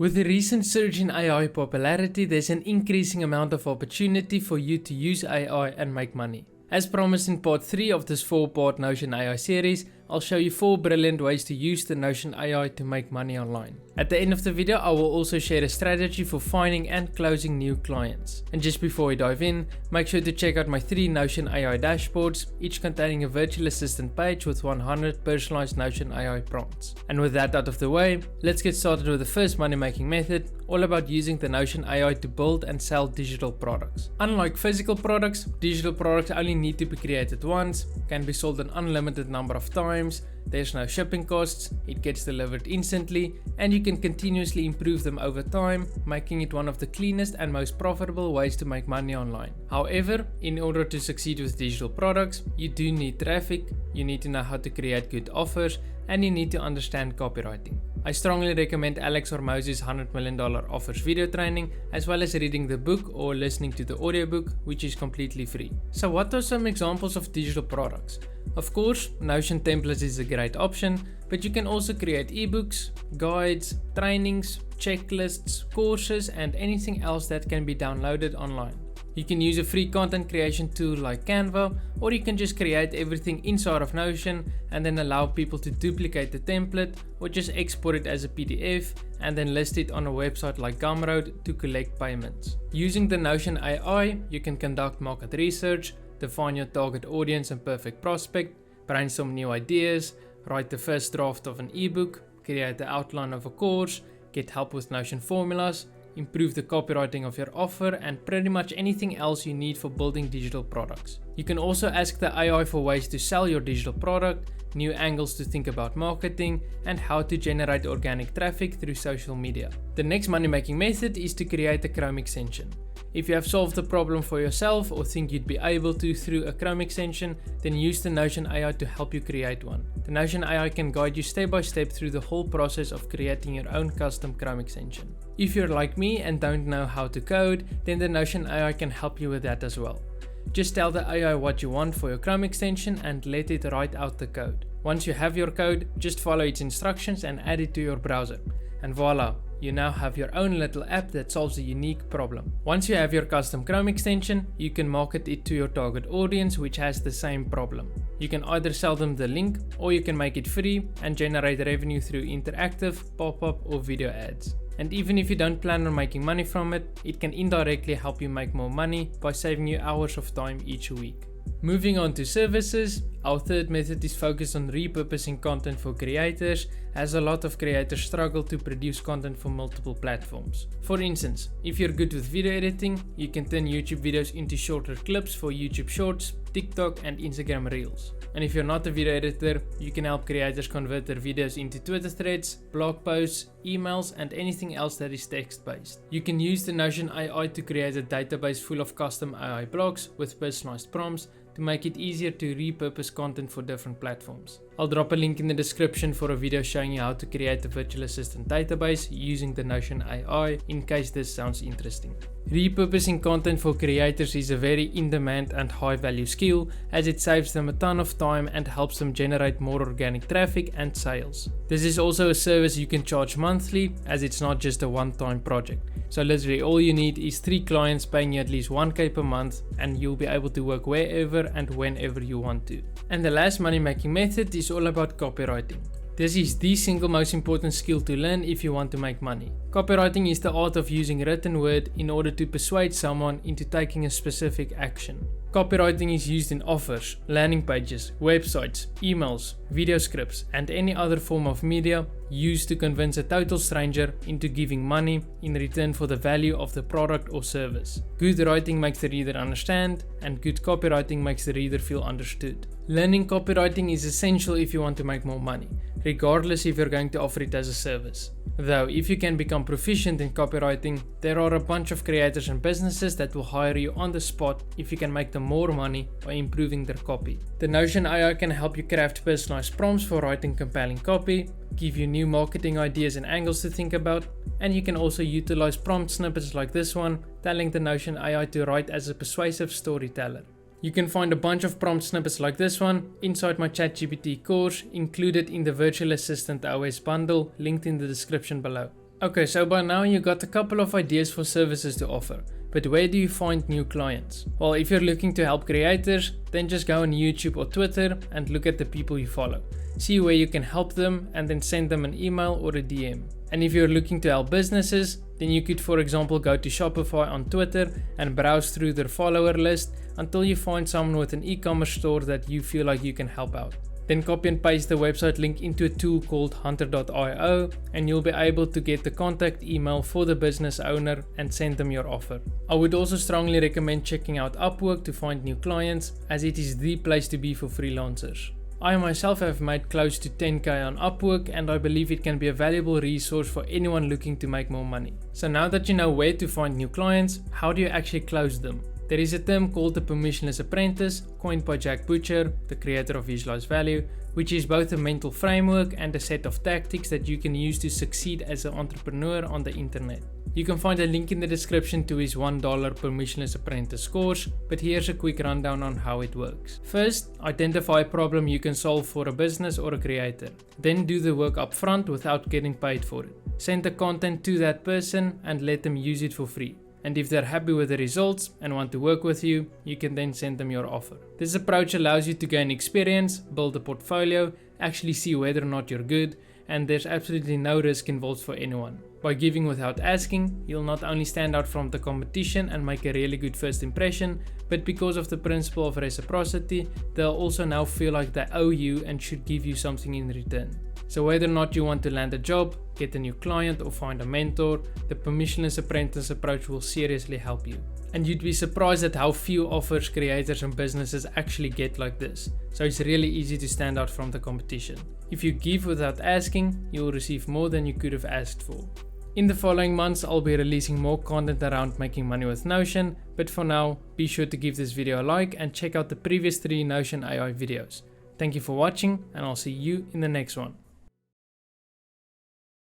With the recent surge in AI popularity, there's an increasing amount of opportunity for you to use AI and make money. As promised in part 3 of this 4-part Notion AI series, I'll show you 4 brilliant ways to use the Notion AI to make money online. At the end of the video, I will also share a strategy for finding and closing new clients. And just before we dive in, make sure to check out my 3 Notion AI dashboards, each containing a virtual assistant page with 100 personalized Notion AI prompts. And with that out of the way, let's get started with the first money making method, all about using the Notion AI to build and sell digital products. Unlike physical products, digital products only need to be created once, can be sold an unlimited number of times, there's no shipping costs, it gets delivered instantly, and you can continuously improve them over time, making it one of the cleanest and most profitable ways to make money online. However, in order to succeed with digital products, you do need traffic, you need to know how to create good offers, and you need to understand copywriting. I strongly recommend Alex Hormozi's $100 million offers video training, as well as reading the book or listening to the audiobook, which is completely free. So what are some examples of digital products? Of course, Notion templates is a great option, but you can also create ebooks, guides, trainings, checklists, courses, and anything else that can be downloaded online. You can use a free content creation tool like Canva, or you can just create everything inside of Notion and then allow people to duplicate the template or just export it as a PDF and then list it on a website like Gumroad to collect payments. Using the Notion AI, you can conduct market research, define your target audience and perfect prospect, brainstorm new ideas, write the first draft of an ebook, create the outline of a course, get help with Notion formulas, improve the copywriting of your offer, and pretty much anything else you need for building digital products. You can also ask the AI for ways to sell your digital product, new angles to think about marketing, and how to generate organic traffic through social media. The next money-making method is to create a Chrome extension. If you have solved the problem for yourself or think you'd be able to through a Chrome extension, then use the Notion AI to help you create one. The Notion AI can guide you step by step through the whole process of creating your own custom Chrome extension. If you're like me and don't know how to code, then the Notion AI can help you with that as well. Just tell the AI what you want for your Chrome extension and let it write out the code. Once you have your code, just follow its instructions and add it to your browser. And voila! You now have your own little app that solves a unique problem. Once you have your custom Chrome extension, you can market it to your target audience which has the same problem. You can either sell them the link or you can make it free and generate revenue through interactive, pop-up or video ads. And even if you don't plan on making money from it, it can indirectly help you make more money by saving you hours of time each week. Moving on to services, our third method is focused on repurposing content for creators, as a lot of creators struggle to produce content for multiple platforms. For instance, if you're good with video editing, you can turn YouTube videos into shorter clips for YouTube Shorts, TikTok and Instagram Reels. And if you're not a video editor, you can help creators convert their videos into Twitter threads, blog posts, emails and anything else that is text-based. You can use the Notion AI to create a database full of custom AI blogs with personalized prompts to make it easier to repurpose content for different platforms. I'll drop a link in the description for a video showing you how to create a virtual assistant database using the Notion AI in case this sounds interesting. Repurposing content for creators is a very in-demand and high-value skill, as it saves them a ton of time and helps them generate more organic traffic and sales. This is also a service you can charge monthly, as it's not just a one-time project. So literally all you need is 3 clients paying you at least 1k per month and you'll be able to work wherever and whenever you want to. And the last money-making method is all about copywriting. This is the single most important skill to learn if you want to make money. Copywriting is the art of using written word in order to persuade someone into taking a specific action. Copywriting is used in offers, landing pages, websites, emails, video scripts, and any other form of media used to convince a total stranger into giving money in return for the value of the product or service. Good writing makes the reader understand, and good copywriting makes the reader feel understood. Learning copywriting is essential if you want to make more money, regardless if you're going to offer it as a service. Though, if you can become proficient in copywriting, there are a bunch of creators and businesses that will hire you on the spot if you can make them more money by improving their copy. The Notion AI can help you craft personalized prompts for writing compelling copy, give you new marketing ideas and angles to think about, and you can also utilize prompt snippets like this one, telling the Notion AI to write as a persuasive storyteller. You can find a bunch of prompt snippets like this one inside my ChatGPT course included in the Virtual Assistant OS bundle linked in the description below. Okay, so by now you got a couple of ideas for services to offer, but where do you find new clients? Well, if you're looking to help creators, then just go on YouTube or Twitter and look at the people you follow. See where you can help them and then send them an email or a DM. And if you're looking to help businesses, then you could, for example, go to Shopify on Twitter and browse through their follower list until you find someone with an e-commerce store that you feel like you can help out. Then copy and paste the website link into a tool called hunter.io and you'll be able to get the contact email for the business owner and send them your offer. I would also strongly recommend checking out Upwork to find new clients, as it is the place to be for freelancers. I myself have made close to 10k on Upwork, and I believe it can be a valuable resource for anyone looking to make more money. So now that you know where to find new clients, how do you actually close them? There is a term called the permissionless apprentice, coined by Jack Butcher, the creator of Visualize Value, which is both a mental framework and a set of tactics that you can use to succeed as an entrepreneur on the internet. You can find a link in the description to his $1 permissionless apprentice course, but here's a quick rundown on how it works. First, identify a problem you can solve for a business or a creator. Then do the work up front without getting paid for it. Send the content to that person and let them use it for free. And if they're happy with the results and want to work with you, you can then send them your offer. This approach allows you to gain experience, build a portfolio, actually see whether or not you're good, and there's absolutely no risk involved for anyone. By giving without asking, you'll not only stand out from the competition and make a really good first impression, but because of the principle of reciprocity, they'll also now feel like they owe you and should give you something in return. So whether or not you want to land a job, get a new client or find a mentor, the permissionless apprentice approach will seriously help you. And you'd be surprised at how few offers creators and businesses actually get like this. So it's really easy to stand out from the competition. If you give without asking, you'll receive more than you could have asked for. In the following months, I'll be releasing more content around making money with Notion, but for now, be sure to give this video a like and check out the previous 3 Notion AI videos. Thank you for watching, and I'll see you in the next one.